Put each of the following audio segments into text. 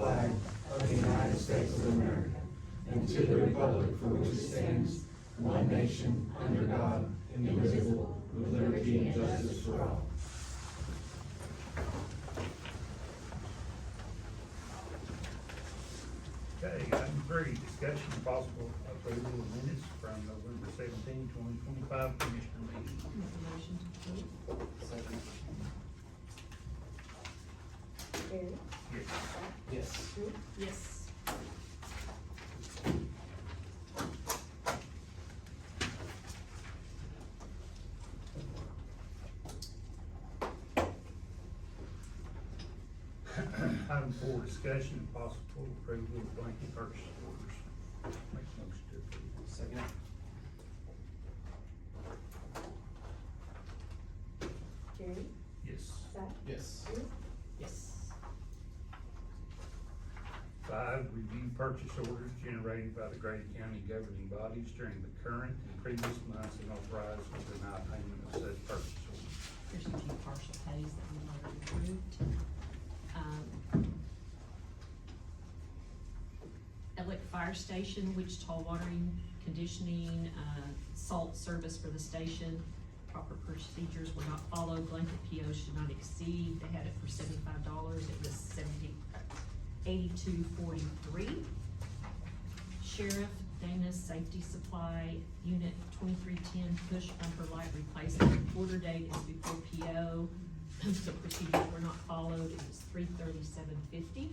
flag of the United States of America and to the republic for which it stands, one nation, under God, indivisible, with liberty and justice for all. Okay, item 3, discussion and possible approval of minutes from November 17, 2025 Commissioner meeting. Make a motion to approve. Second. Gary, Yes. Zach, Yes. Drew, Yes. Item 4, discussion and possible approval of blanket purchase orders. Make a motion to approve. Second. Gary, Yes. Zach, Yes. Drew, Yes. 5, review purchase orders generated by the Grady County governing bodies during the current and previous months and authorize or deny payment of said purchase orders. There's a few partial pays that we've already approved. Ellick Fire Station, Wichita Watering, Conditioning, salt service for the station. Proper procedures were not followed. Blanket PO should not exceed. They had it for $75. It was $82.43. Sheriff Dana's Safety Supply Unit 2310 push bumper light replacement. Order date is before PO. So procedures were not followed. It was $337.50.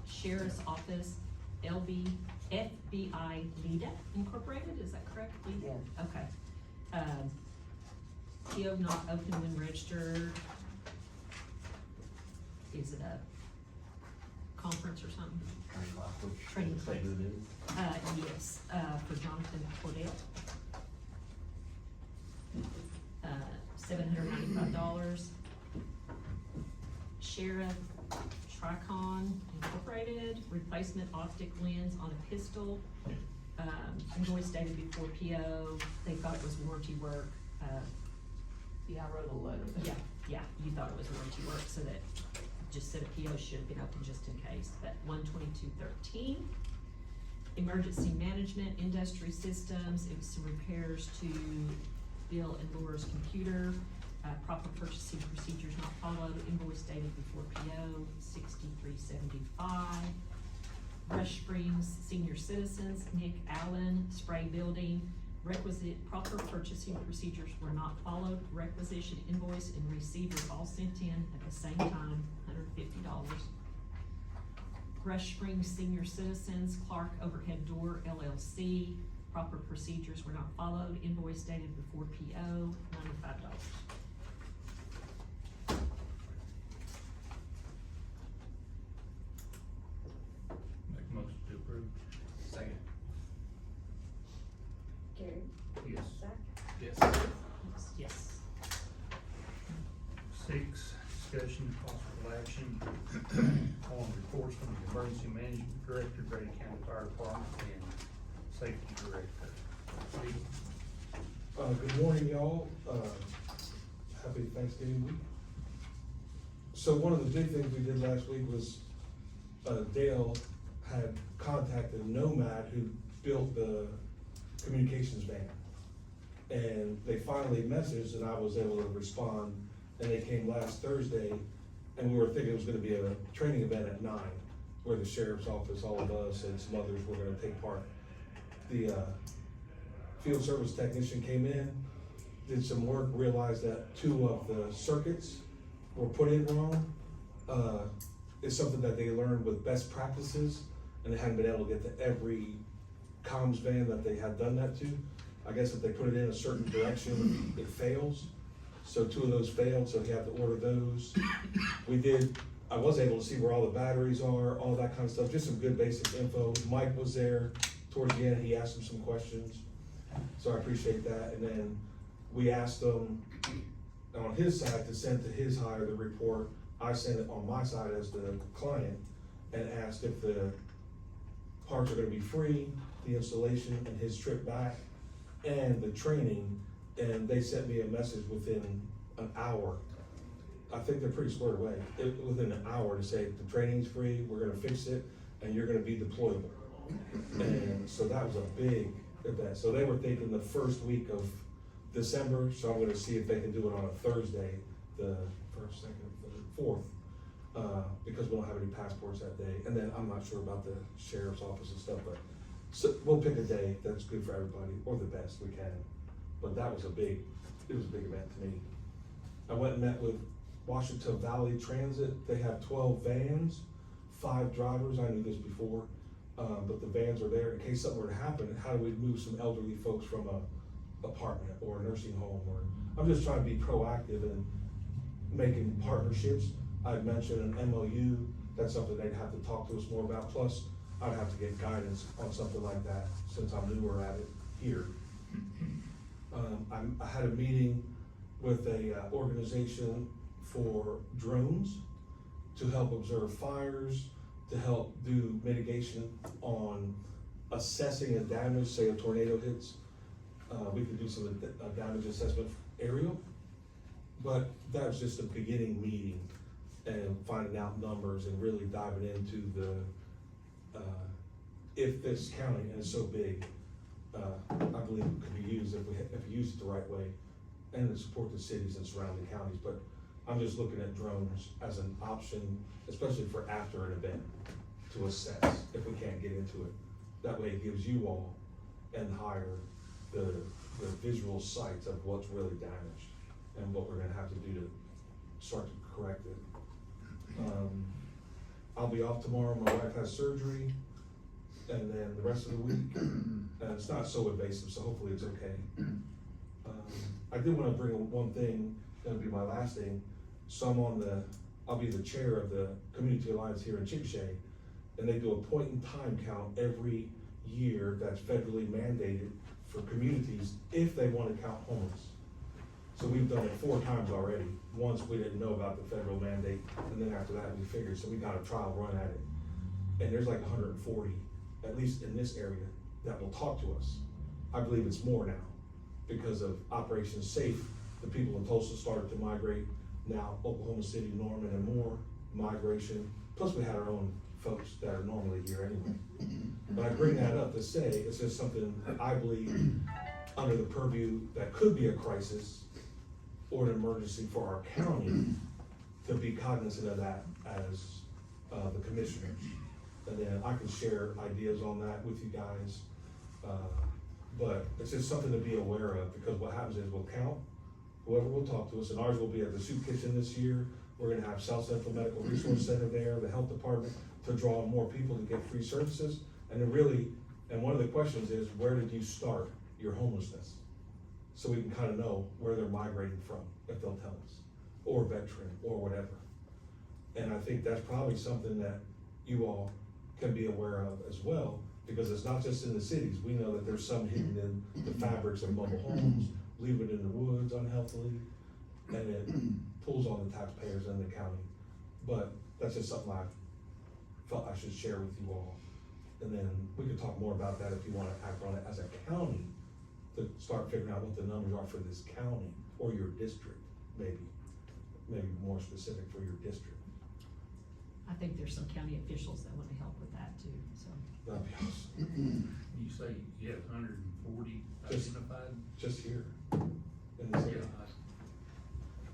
Sheriff's Office, FBI Lida Incorporated, is that correct? Lida? Yeah. Okay. PO not open when registered. Is it a conference or something? Training class. Yes, for Jonathan Cordell. $795. Sheriff Tricon Incorporated, replacement optic lens on a pistol. Invoice dated before PO. They thought it was warranty work. Yeah, I wrote a letter. Yeah, you thought it was warranty work, so that just said a PO should have been open just in case. But 12213. Emergency Management Industry Systems, it was some repairs to Bill and Laura's computer. Proper purchasing procedures not followed. Invoice dated before PO, $63.75. Rush Springs Senior Citizens, Nick Allen, Spray Building. Proper purchasing procedures were not followed. Requisition invoice and receipt was all sent in at the same time, $150. Rush Springs Senior Citizens, Clark Overhead Door LLC. Proper procedures were not followed. Invoice dated before PO, $95. Make a motion to approve. Second. Gary, Yes. Zach, Yes. Yes. 6, discussion and possible action on reports from the Emergency Management Director, Grady County Fire Department, and Safety Director. Steve? Good morning, y'all. Happy Thanksgiving week. So one of the big things we did last week was, Dale had contacted Nomad, who built the communications van. And they finally messaged and I was able to respond, and they came last Thursday, and we were thinking it was gonna be a training event at 9, where the sheriff's office, all of us, and some others were gonna take part. The, field service technician came in, did some work, realized that 2 of the circuits were put in wrong. It's something that they learned with best practices, and they hadn't been able to get to every comms van that they had done that to. I guess if they put it in a certain direction, it fails. So 2 of those failed, so he had to order those. I was able to see where all the batteries are, all that kind of stuff, just some good basic info. Mike was there towards the end, he asked him some questions, so I appreciate that. And then we asked him on his side to send to his hire the report. I sent it on my side as the client and asked if the parts are gonna be free, the installation and his trip back, and the training. And they sent me a message within an hour I think they're pretty squared away, within an hour to say, the training's free, we're gonna fix it, and you're gonna be deployable. And so that was a big event, so they were thinking the first week of December, so I'm gonna see if they can do it on a Thursday, the first, second, third, fourth, because we don't have any passports that day, and then I'm not sure about the sheriff's office and stuff, but, so, we'll pick a day that's good for everybody, or the best we can, but that was it was a big event to me. I went and met with Washington Valley Transit. They have 12 vans, 5 drivers. I knew this before, but the vans are there in case something were to happen. How do we move some elderly folks from a apartment or a nursing home? Or I'm just trying to be proactive in making partnerships. I'd mentioned an MOU. That's something they'd have to talk to us more about. Plus, I'd have to get guidance on something like that since I'm newer at it here. I had a meeting with a organization for drones to help observe fires, to help do mitigation on assessing a damage, say a tornado hits. We could do some damage assessment aerial, but that was just a beginning meeting and finding out numbers and really diving into the, if this county, and it's so big, I believe it could be used if we use it the right way and to support the cities and surrounding counties. But I'm just looking at drones as an option, especially for after an event, to assess if we can't get into it. That way it gives you all and higher the visual sights of what's really damaged and what we're gonna have to do to start to correct it. I'll be off tomorrow. My wife has surgery, and then the rest of the week, and it's not so invasive, so hopefully it's okay. I did wanna bring up one thing, gonna be my last thing. So I'll be the chair of the Community Alliance here in Chickasha, and they do a point in time count every year that's federally mandated for communities if they wanna count homeless. So we've done it 4 times already. Once we didn't know about the federal mandate, and then after that we figured, so we got a trial run at it. And there's like 140, at least in this area, that will talk to us. I believe it's more now because of Operation Safe. The people in Tulsa started to migrate. Now Oklahoma City, Norman, and more migration. Plus we had our own folks that are normally here anyway. But I bring that up to say it's just something that I believe under the purview that could be a crisis or an emergency for our county, to be cognizant of that as the commissioners. And then I can share ideas on that with you guys. But it's just something to be aware of, because what happens is we'll count whoever will talk to us, and ours will be at the soup kitchen this year. We're gonna have South Central Medical Resource Center there, the health department, to draw more people to get free services. And then really, and one of the questions is, where did you start your homelessness? So we can kind of know where they're migrating from, if they'll tell us, or veteran, or whatever. And I think that's probably something that you all can be aware of as well, because it's not just in the cities. We know that there's some hidden in the fabrics of mobile homes, leave it in the woods unhealthily, and it pulls on the taxpayers in the county. But that's just something I felt I should share with you all. And then we could talk more about that if you wanna act on it as a county, to start figuring out what the numbers are for this county, or your district, maybe more specific for your district. I think there's some county officials that wanna help with that too, so. That'd be awesome. You say you have 140 Just- identified? Just here, in this area. Yeah.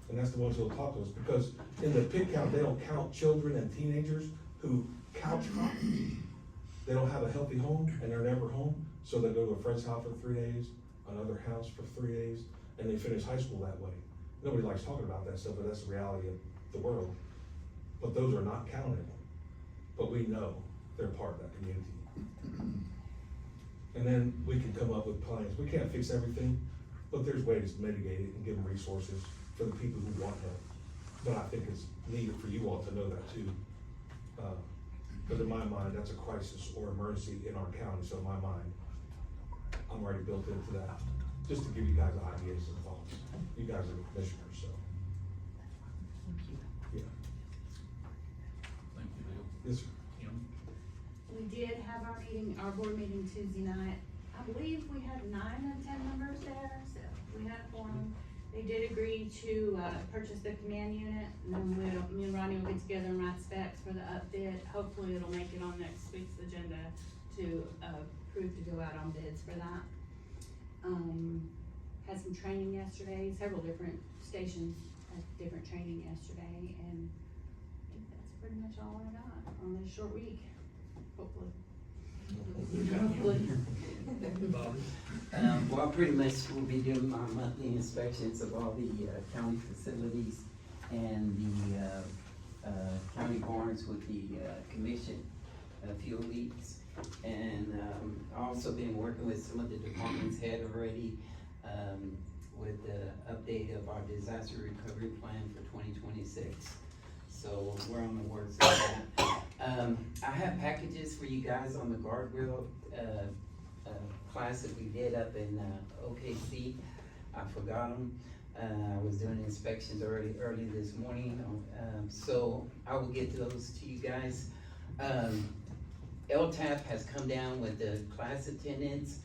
And that's the ones who'll talk to us, because in the pig count, they don't count children and teenagers who couch hop. They don't have a healthy home and they're never home, so they go to a friend's house for 3 days, another house for 3 days, and they finish high school that way. Nobody likes talking about that stuff, but that's the reality of the world. But those are not counted, but we know they're part of that community. And then we can come up with plans. We can't fix everything, but there's ways to mitigate it and give them resources for the people who want help. But I think it's needed for you all to know that too. Because in my mind, that's a crisis or emergency in our county, so in my mind, I'm already built into that, just to give you guys ideas and thoughts. You guys are the commissioners, so, Thank you. yeah. Thank you, Bill. Yes, sir. Kim? We did have our board meeting Tuesday night. I believe we had 9 of 10 members there, so we had a forum. They did agree to, purchase the command unit, and then me and Ronnie will get together and write specs for the upfit. Hopefully it'll make it on next week's agenda to, approve to go out on bids for that. Had some training yesterday, several different stations had different training yesterday, and I think that's pretty much all I got on this short week, hopefully. Hopefully. Bobby? Well, pretty much we'll be doing our monthly inspections of all the, county facilities and the, county barns with the, commission, fuel leaks. And, I've also been working with some of the departments head already, with the update of our disaster recovery plan for 2026. So we're on the works of that. I have packages for you guys on the guardrail, class that we did up in, OKC. I forgot them. I was doing inspections early this morning, so I will get those to you guys. LTAP has come down with the class attendance.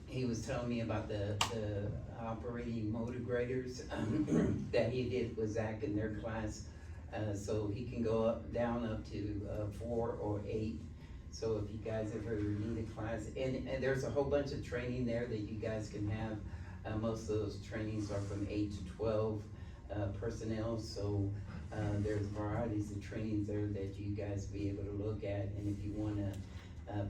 He was telling me about the operating motor graders that he did with Zach in their class. So he can go down up to 4 or 8. So if you guys ever need a class, and there's a whole bunch of training there that you guys can have. Most of those trainings are from 8 to 12 personnel. So there's varieties of trainings there that you guys be able to look at. And if you wanna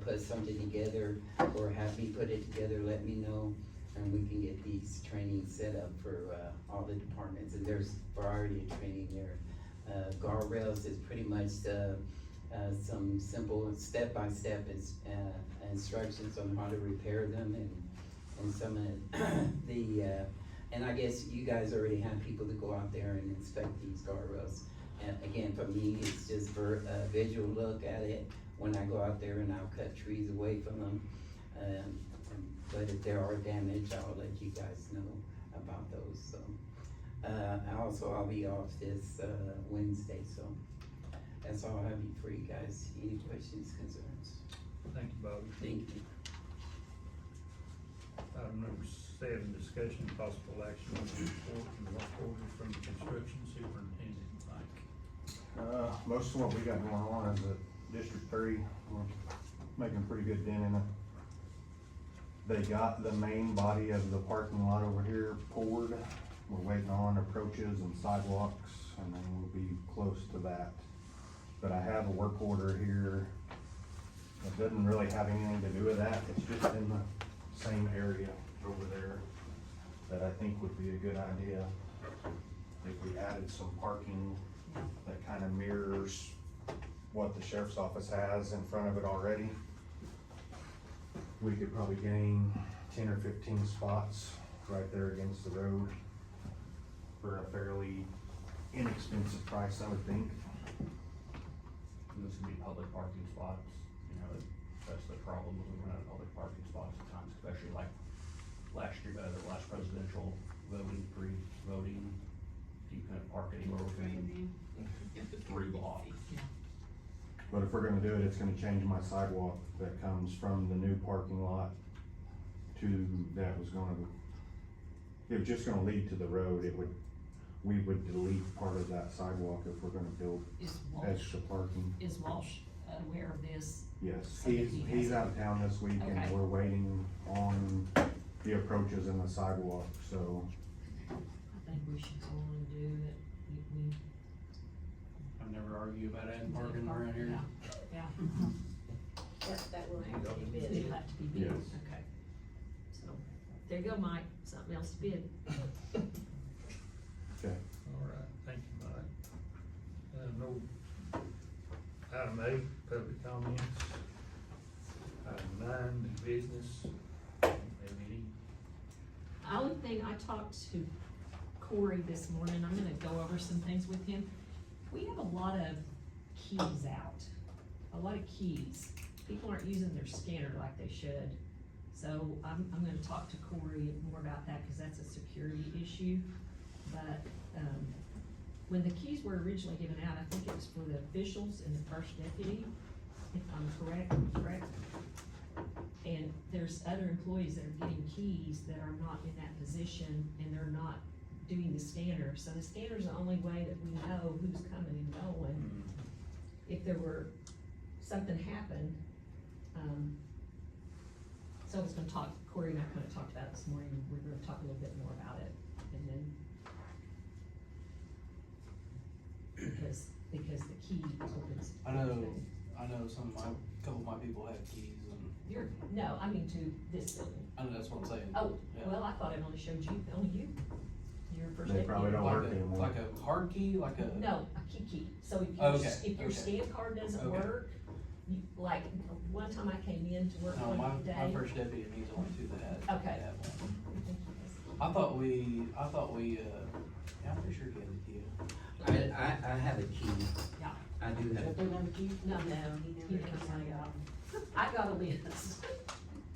put something together or have me put it together, let me know, and we can get these trainings set up for all the departments. And there's variety of training there. Guardrails is pretty much some simple step-by-step instructions on how to repair them, and some of the and I guess you guys already have people to go out there and inspect these guardrails. And again, for me, it's just for a visual look at it when I go out there, and I'll cut trees away from them. But if there are damage, I'll let you guys know about those. So I'll be off this Wednesday, so that's all I have for you guys. Any questions, concerns? Thank you, Bobby. Thank you. Item number 7, discussion and possible action on the report and work order from the construction superintendent. Mike? Most of what we got going on is at District 3, we're making a pretty good dent in it. They got the main body of the parking lot over here poured. We're waiting on approaches and sidewalks, and then we'll be close to that. But I have a work order here that doesn't really have anything to do with that. It's just in the same area over there that I think would be a good idea. If we added some parking that kind of mirrors what the sheriff's office has in front of it already, we could probably gain 10 or 15 spots right there against the road for a fairly inexpensive price, I would think. This would be public parking spots, you know, that's the problem when we run out of public parking spots at times, especially like last year, the last presidential voting, pre-voting, you couldn't park anywhere within 3 blocks. But if we're gonna do it, it's gonna change my sidewalk that comes from the new parking lot to, it was just gonna lead to the road. We would delete part of that sidewalk if we're gonna build Is Walsh, extra parking. is Walsh aware of this? Yes, So that he he's has- out of town this week, Okay. and we're waiting on the approaches and the sidewalk, so. I think we should go on and do it. We I've never argued about adding parking around here. Yeah. That will have to be It'll bid. have to be bid, Yes. okay. So, there you go, Mike, something else to bid. Okay. All right, thank you, Mike. No, item 8, public comments. Item 9, new business. Have any? The only thing, I talked to Corey this morning, I'm gonna go over some things with him. We have a lot of keys out, a lot of keys. People aren't using their scanner like they should. So I'm gonna talk to Corey more about that, cause that's a security issue. But, when the keys were originally given out, I think it was for the officials and the first deputy, if I'm correct. And there's there's other employees that are getting keys that are not in that position, and they're not doing the scanner, so the scanner's the only way that we know who's coming and going. If there were, something happened, so I was gonna talk, Corey and I kinda talked about it this morning, we're gonna talk a little bit more about it, and then because the key opens. I know some of couple of my people have keys and, No, I mean to this building. I know that's what I'm saying. Oh, Yeah. well, I thought it only showed you, only you. Your first They deputy. probably don't work anymore. Like a hard key, like a. No, a key, so if Oh, your, okay, if your okay. scan card doesn't Okay. work, you, like, one time I came in to work No, one my day. first deputy, and he's the only two that had. Okay. Had one. I thought we, yeah, I'm pretty sure he had a key. I have a key. Yeah. I do have. No, he never signed off. I got a list,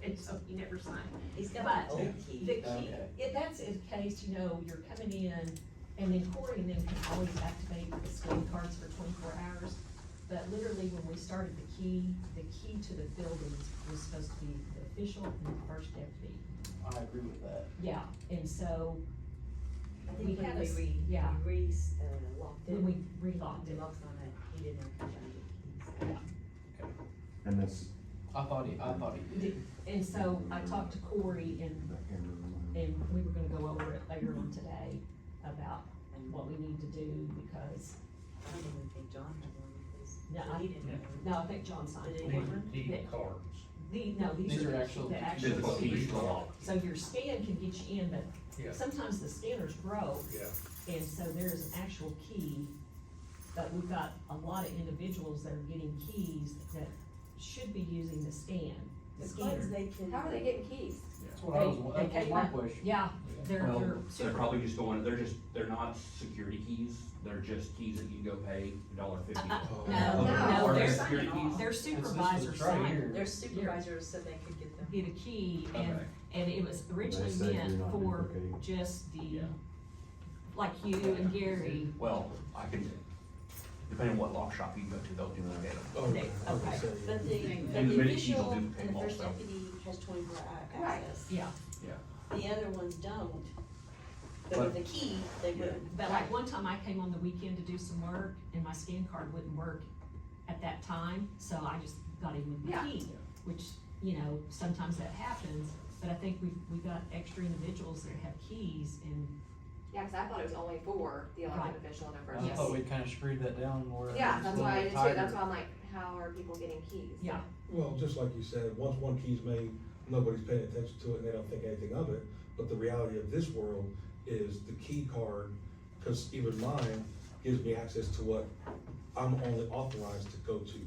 and so he never signed. He's got But an old the key. key, Okay. that's in case, you know, you're coming in, and then Corey and them can always activate the scan cards for 24 hours. But literally, when we started the key to the buildings was supposed to be the official and the first deputy. I agree with that. Yeah, and so I we think had when a, we yeah, locked it. when we relocked it. Locked on it, he didn't have to change the keys. And this, I thought he did. And so I talked to Corey and we were gonna go over it later on today about what we need to do because, I don't even think John had one because, No, so I- he didn't have one. no, I think John signed Did it. he have one? Key cards. These are are actual- the actual Physical keys. keys to lock. So your scan can get you in, but Yeah. sometimes the scanner's broke. Yeah. And so there's an actual key, but we've got a lot of individuals that are getting keys that should be using the scan, the Because scanner. they can. How are they getting keys? That's what I was, They that was came my up- question. Yeah, they're Well, they're super. probably just going, they're not security keys, they're just keys that you can go pay $1.50. No, Oh, no, are they they're, security keys? their It's supervisor this right signed, here. Their supervisors said they could get them. get a key, Okay. and it was originally They said meant you're not for duplicating. just the, Yeah. like you and Gary. Well, I can, depending on what lock shop you go to, they'll duplicate them. Oh, They- I was gonna okay. say, But the And the minute keys will official do and them the first also. deputy has 24-hour Right. access. Yeah, Yeah. The other ones don't. But But- with the key, they would. but like one time I came on the weekend to do some work, and my scan card wouldn't work at that time, so I just got him with the Yeah. key, which, you know, sometimes that happens, but I think we've got extra individuals that have keys, and Yeah, cause I thought it was only for the Right. elected official and their first I Yes. thought we kinda screwed that down more. Yeah, that's why I did too, that's why I'm like, how are people getting keys? yeah, well, just like you said, once one key's made, nobody's paying attention to it and they don't think anything of it. But the reality of this world is the key card, cause even mine gives me access to what I'm only authorized to go to.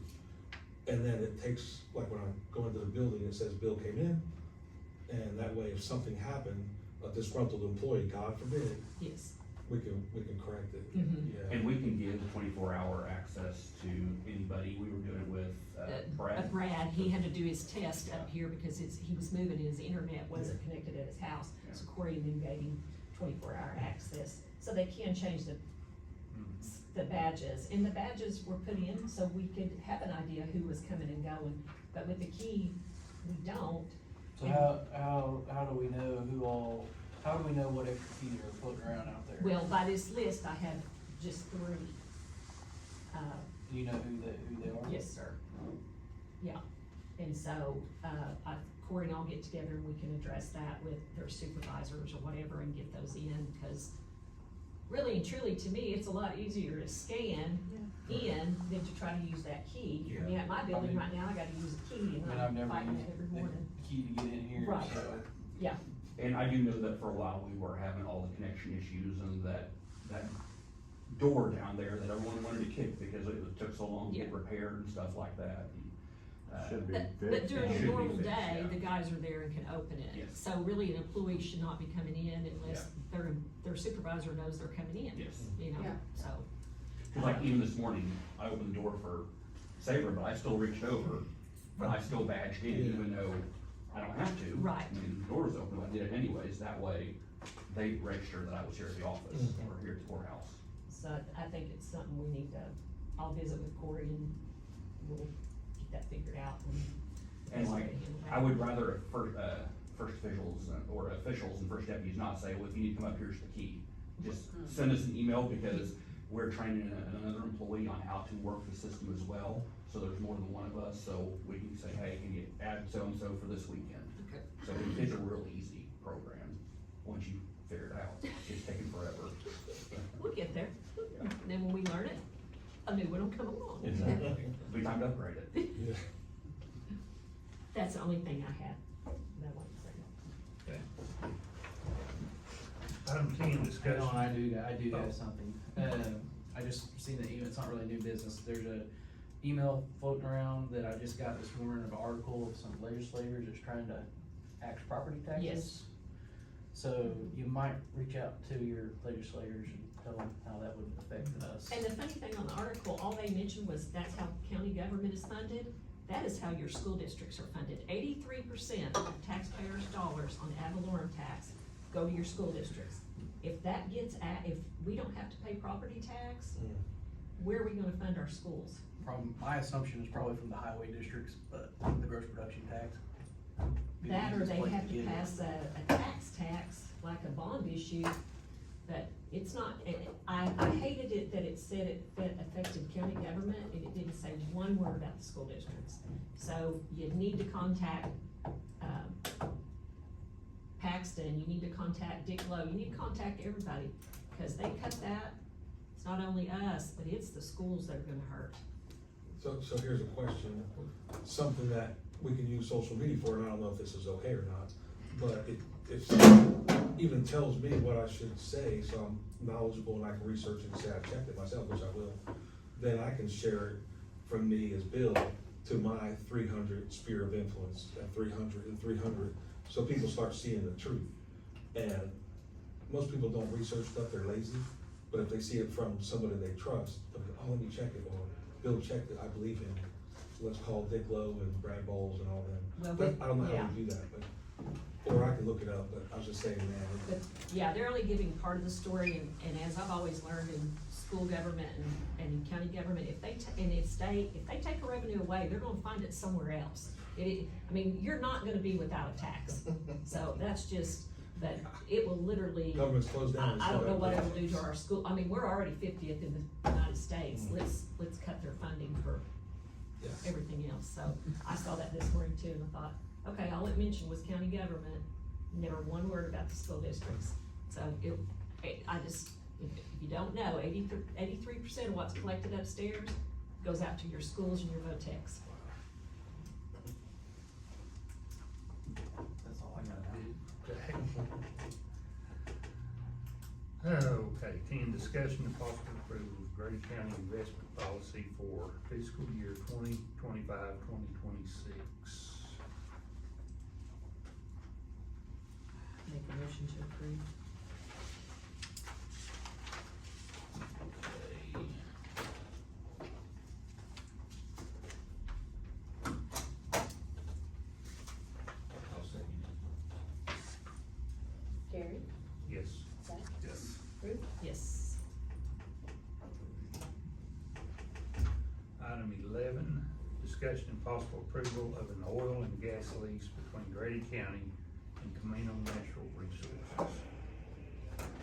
And then it takes, like when I go into the building, it says Bill came in, and that way if something happened, a disgruntled employee, God forbid, yes. we can correct it. Mhm. Yeah. And we can give 24-hour access to anybody. We were doing it with Brad. Brad, he had to do his test up here because he was moving, his internet wasn't connected at his house, Yeah. so Corey and them gave him 24-hour access, so they can change the badges, and the badges were put in so we could have an idea who was coming and going, but with the key, we don't. So how do we know how do we know what extra keys are floating around out there? Well, by this list, I have just 3. Do you know who they are? Yes, sir. Yeah, and so, Corey and I'll get together and we can address that with their supervisors or whatever and get those in, cause really and truly, to me, it's a lot easier to scan in than to try to use that key. I mean, at my building right now, I gotta use a key and I mean, I've I'm never fighting used it every the morning. key to get in here, Right. so. Yeah, And I do know that for a while we were having all the connection issues and that door down there that everyone wanted to kick because it took so long to get Yeah. repaired and stuff like that. should be but fixed. during It a should be normal fixed, day, yeah. the guys are there and can open it. Yes. So really, an employee should not be coming in unless their supervisor knows they're coming in. Yes. You know, Yeah. so. Like even this morning, I opened the door for Saber, but I still reached over, but I still badged in even though I don't have to. Right. I mean, the door was open, but I did it anyways, that way they registered that I was here at the office or here at the courthouse. So I think it's something we need to, I'll visit with Corey and we'll get that figured out. And best way like, to handle that. I would rather first officials or officials and first deputies not say, well, if you need to come up, here's the key. Just send us an email because we're training another employee on how to work the system as well. So there's more than one of us, so we can say, hey, can you add so-and-so for this weekend? Okay. So it's a real easy program, once you figure it out. It's just taking forever. We'll get there. And then when we learn it, a new one will come along. Exactly. Be time to upgrade it. Yeah. That's the only thing I had. That I wanted to say. Okay. Item 10, Hang on, discussion. I do Oh. have something. I just seen the email, it's not really new business, there's a email floating around that I just got this morning of an article of some legislators that's trying to axe property taxes. Yes. So you might reach out to your legislators and tell them how that would affect us. And the funny thing on the article, all they mentioned was that's how county government is funded. That is how your school districts are funded. 83% of taxpayers' dollars on ad valorem tax go to your school districts. If that gets if we don't have to pay property tax, where are we gonna fund our schools? From, my assumption is probably from the highway districts, but the gross production tax. be the That or easiest they place have to get it. pass a tax, like a bond issue, but it's not, I hated it that it said it affected county government, and it didn't say one word about the school districts. So you need to contact, Paxton, you need to contact Dick Lowe, you need to contact everybody, cause they cut that, it's not only us, but it's the schools that are gonna hurt. So here's a question, something that we can use social media for, and I don't know if this is okay or not, but if someone even tells me what I should say, so I'm knowledgeable and I can research it and say I checked it myself, which I will, then I can share it from me as Bill to my 300 sphere of influence, at 300 and 300, so people start seeing the truth. And most people don't research stuff, they're lazy, but if they see it from somebody they trust, they'll go, oh, let me check it, or Bill checked it, I believe him. Let's call Dick Lowe and Brad Bowles and all them. Well, But I don't know how yeah. to do that, but, or I can look it up, but I was just saying, man. But, yeah, they're only giving part of the story, and as I've always learned in school government and in county government, if they take a revenue away, they're gonna find it somewhere else. I mean, you're not gonna be without a tax, so that's just, but it will literally, Government's closed down. I don't know what it'll do to our school, I mean, we're already 50th in the United States, let's cut their funding for Yeah. everything else, so I saw that this morning too, and I thought, okay, all it mentioned was county government, never one word about the school districts. So if you don't know, 83% of what's collected upstairs goes out to your schools and your VOTEX. That's all I got. Okay, 10, discussion and possible approval of Grady County investment policy for fiscal year 2025, 2026. Make a motion to approve. Gary, Yes. Zach, Yes. Ruth, Yes. Item 11, discussion and possible approval of an oil and gas lease between Grady County and Camino Natural Resources.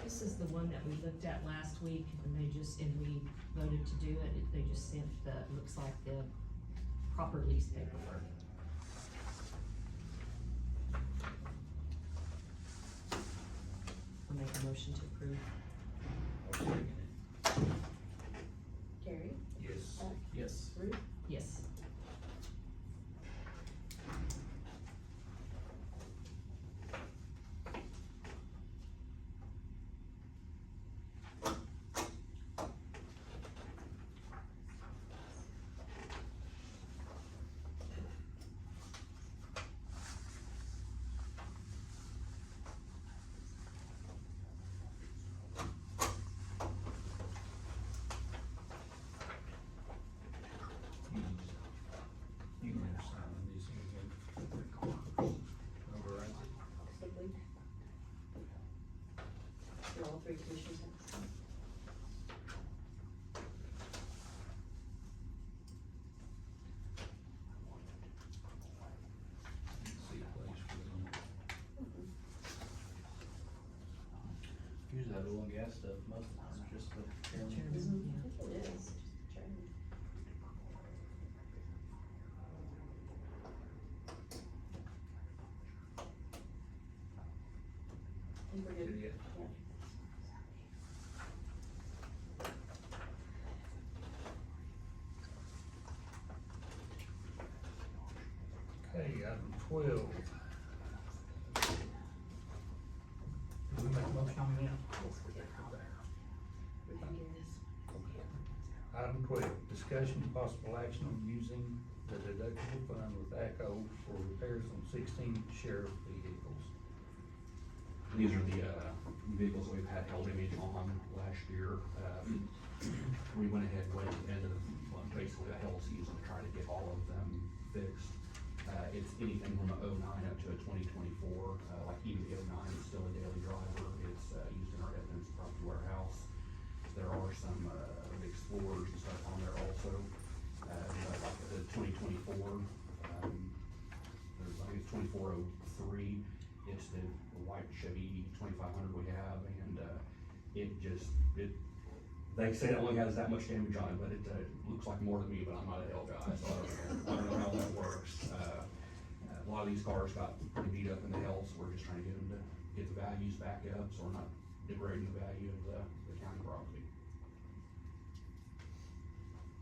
This is the one that we looked at last week, and we voted to do it. They just sent looks like the proper lease paperwork. I'll make a motion to approve. Gary, Yes. Zach, Yes. Ruth, Yes. You can just sign these again. Override it. Sigley. Do all three commissioners have to sign? stuff most of the time, it's just the chairman. Chairman, yeah. I think it is, Chairman. I think we're good. Good, yeah. Yeah. Okay, item 12. Did we make a motion on that? Item 12, discussion and possible action on using the deductible fund with ACO for repairs on 16 sheriff vehicles. These are the, vehicles we've had hail damage on last year. We went ahead and went into, well, basically a hail season to try to get all of them fixed. It's anything from a '09 up to a 2024, like even the '09 is still a daily driver. It's, used in our evidence property warehouse. There are some, Explorers and stuff on there also. But like the 2024, there's, I think it's 2403. It's the white Chevy 2500 we have, and, they say it only has that much damage on it, but it, looks like more to me, but I'm not a hell guy, so I don't know how that works. A lot of these cars got pretty beat up in the hail, so we're just trying to get them to get the values back up, so we're not degrading the value of the county property.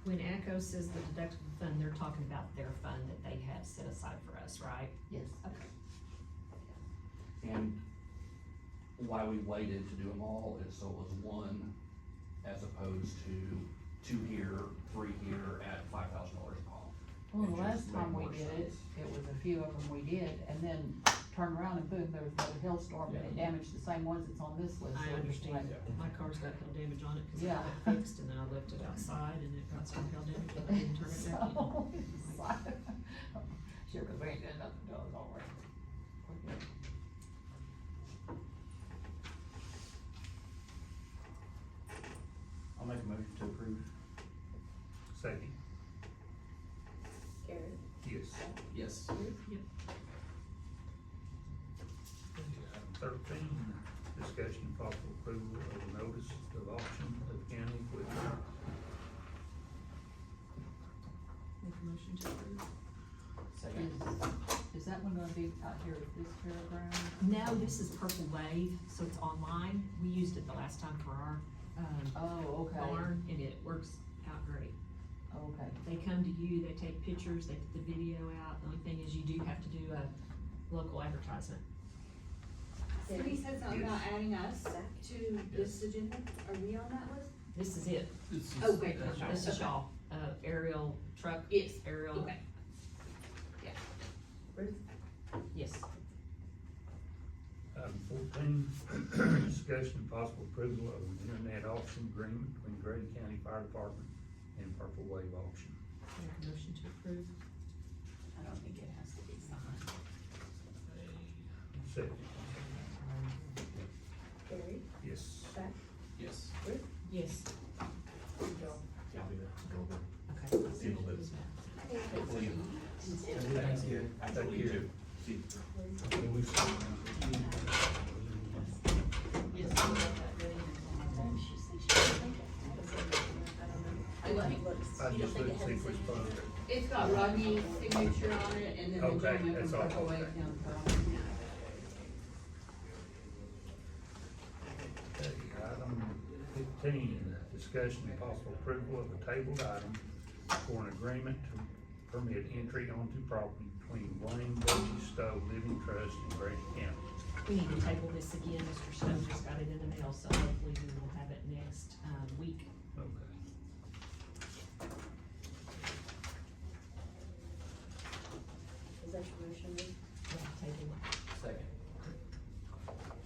When ACO says the deductible fund, they're talking about their fund that they have set aside for us, right? Yes. Okay. And why we waited to do them all is so it was one as opposed to 2 here, 3 here at $5,000 a pop. Well, It the just last time made we more did it, sense. it was a few of them we did, and then turned around and boom, there was another hailstorm, and it damaged the same ones that's on this list. I So it was understand. like- My car's got hail damage on it because I Yeah. got it fixed and then I left it outside and it got some hail damage, but I didn't turn it back in. So, it's like, sure, cause we ain't doing nothing till it's all right. Okay. I'll make a motion to approve. Second. Gary. Yes. Yes. Yep. Item 13, discussion and possible approval of a notice of auction of county equipment. Make a motion to approve. Second. Is that one gonna be out here at this fairground? No, this is Purple Wave, so it's online. We used it the last time for our, Oh, okay, barn and it works out great. okay. They come to you, they take pictures, they put the video out. The only thing is you do have to do a local advertisement. Somebody said something about adding us to this agenda, are we on that list? This is it. Okay. This is y'all, aerial truck. Yes. Aerial. Okay. Yeah. Ruth? Yes. Item 14, discussion and possible approval of an internet auction agreement between Grady County Fire Department and Purple Wave Auction. Make a motion to approve. I don't think it has to be signed. Second. Gary? Yes. Zach? Yes. Ruth? Yes. Joel? Yeah, I'll be there. Go over. Okay. See you in a little bit. Hopefully you. Thanks, Gary. Thank you too. See. I just looked to see which fund. It's got Rodney's signature on it and then the Okay, gentleman that's from all, Purple Wave okay. County. Okay, item 15, discussion and possible approval of a tabled item for an agreement to permit entry onto property between Wayne W. Stowe Living Trust and Grady County. We need to table this again. Mr. Stowe just got it in the mail, so hopefully we will have it next, week. Okay. Is that your motion, Ruth? Yeah, table it. Second.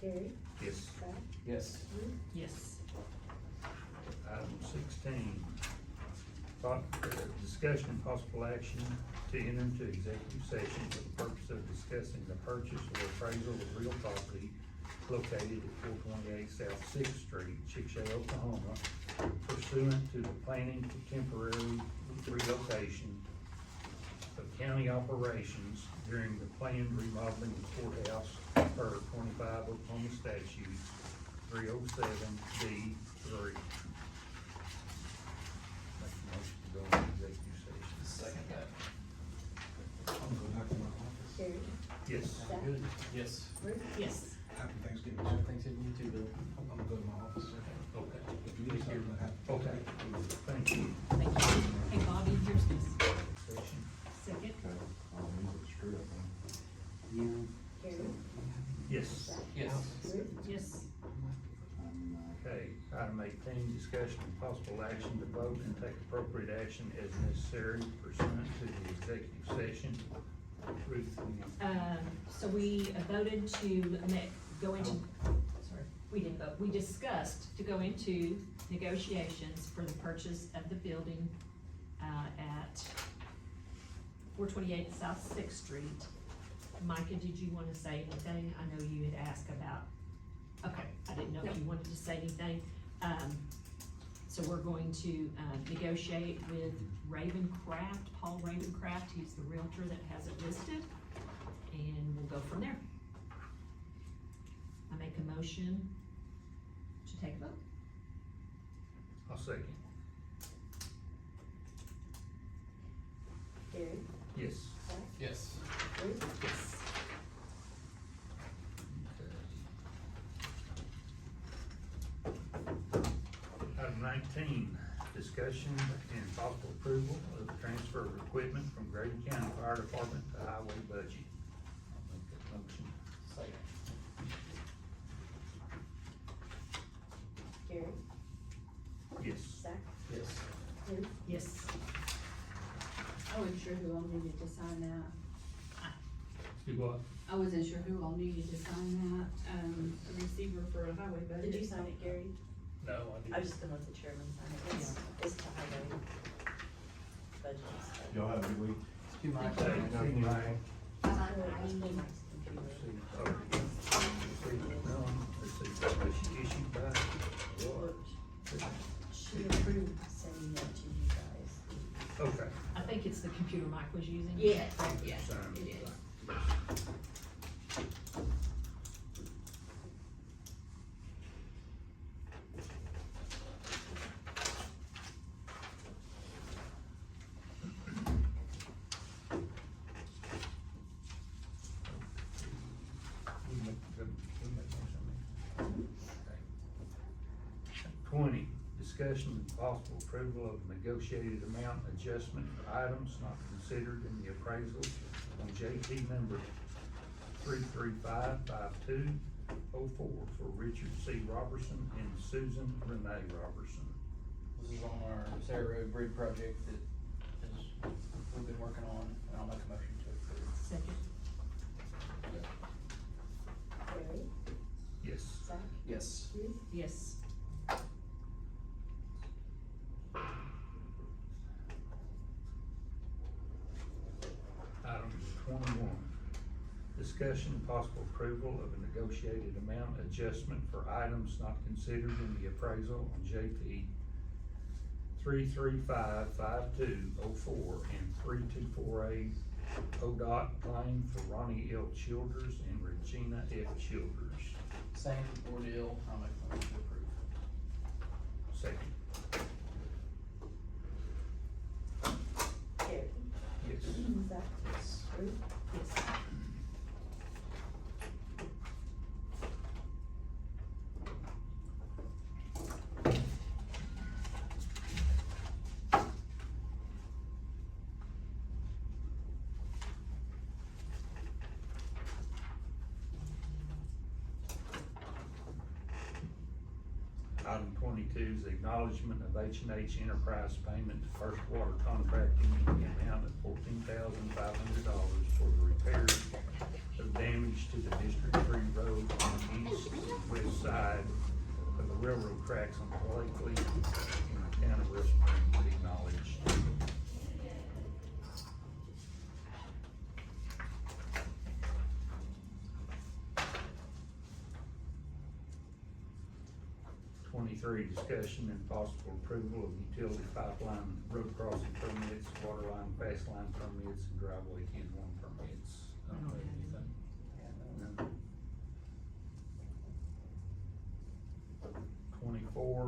Gary? Yes. Zach? Yes. Ruth? Yes. Item 16, discussion and possible action to enter into executive session for the purpose of discussing the purchase or appraisal of real property located at 428 South Sixth Street, Chickasha, Oklahoma, pursuant to the planning for temporary relocation of county operations during the planned remodeling of the courthouse per 25 Oklahoma statutes, 307D3. Make a motion to go into executive session. Second that. I'm going back to my office. Gary, Yes. Zach, Yes. Ruth, Yes. Happy Thanksgiving, sir. Thanks, you too, Bill. I'm gonna go to my office, sir. Okay. If you need something, I have. Okay. Thank you. Thank you. Hey, Bobby, here's this. Session. Second. Gary, Yes. Zach, Yes. Ruth, Yes. Okay, item 18, discussion and possible action to vote and take appropriate action as necessary pursuant to the executive session. Ruth, So we voted to go into, sorry, we didn't vote, we discussed to go into negotiations for the purchase of the building, at 428 South Sixth Street. Micah, did you wanna say anything? I know you had asked about, okay, I didn't know if you wanted to say anything. So we're going to, negotiate with Ravencraft, Paul Ravencraft, he's the realtor that has it listed, and we'll go from there. I make a motion to take a vote. I'll second. Gary, Yes. Zach, Yes. Ruth, Yes. Item 19, discussion and possible approval of the transfer of equipment from Grady County Fire Department to highway budget. I'll make that motion. Second. Gary, Yes. Zach, Yes. Ruth. Yes. I wasn't sure who all needed to sign that. Do what? I wasn't sure who all needed to sign that, a receiver for a highway budget. Did you sign it, Gary? No, I I was didn't. just gonna let the chairman sign it, it's the highway budget stuff. Y'all have a good week. Two mics. Okay, see you, Ryan. I need my computer. See, oh, see, no, let's see, was she issued by what? She approved sending that to you guys. Okay. I think it's the computer Mike was using. Yes, Yes, Sign. it is. Okay. 20, discussion and possible approval of negotiated amount adjustment for items not considered in the appraisal on JT number 3355204 for Richard C. Robertson and Susan Renee Robertson. This is on our Sarah Road Bridge project that we've been working on, and I'll make a motion to approve. Second. Gary, Yes. Zach, Yes. Ruth, Yes. Item 21, discussion and possible approval of a negotiated amount adjustment for items not considered in the appraisal on JP 3355204 and 3248 ODOT claim for Ronnie L. Childers and Regina F. Childers. Same ordeal, I'll make a motion to approve. Second. Gary, Yes. Zach, Yes. Ruth, Yes. Item 22 is acknowledgement of H&H Enterprise payment to First Water Contracting in the amount of $14,500 for the repairs of damage to the District 3 road on the east and west side of the railroad tracks on Blakely in the town of West Spring, acknowledged. Discussion and possible approval of utility pipeline, road crossing permits, water line, fast line permits, and driveway N1 permits. I don't have anything. No.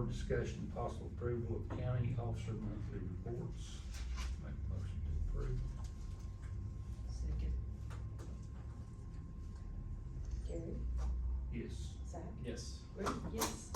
24, discussion and possible approval of county officer monthly reports. Make a motion to approve. Second. Gary, Yes. Zach, Yes. Grady. Yes.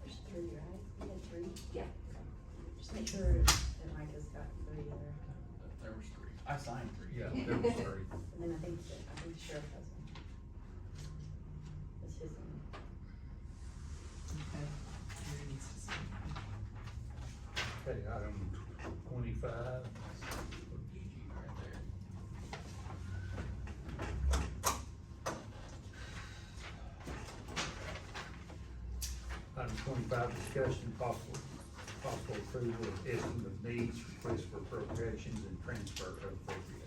There's three, right? You had three? Yeah. Just make sure that Micah's got three there. There was three. I signed three. Yeah, there was three. And then I think the sheriff has one. That's his one. Okay. Mary needs to sign. Okay, item 25. Right there. Item 25, discussion possible approval of estimate of needs, request for appropriations and transfer of appropriations.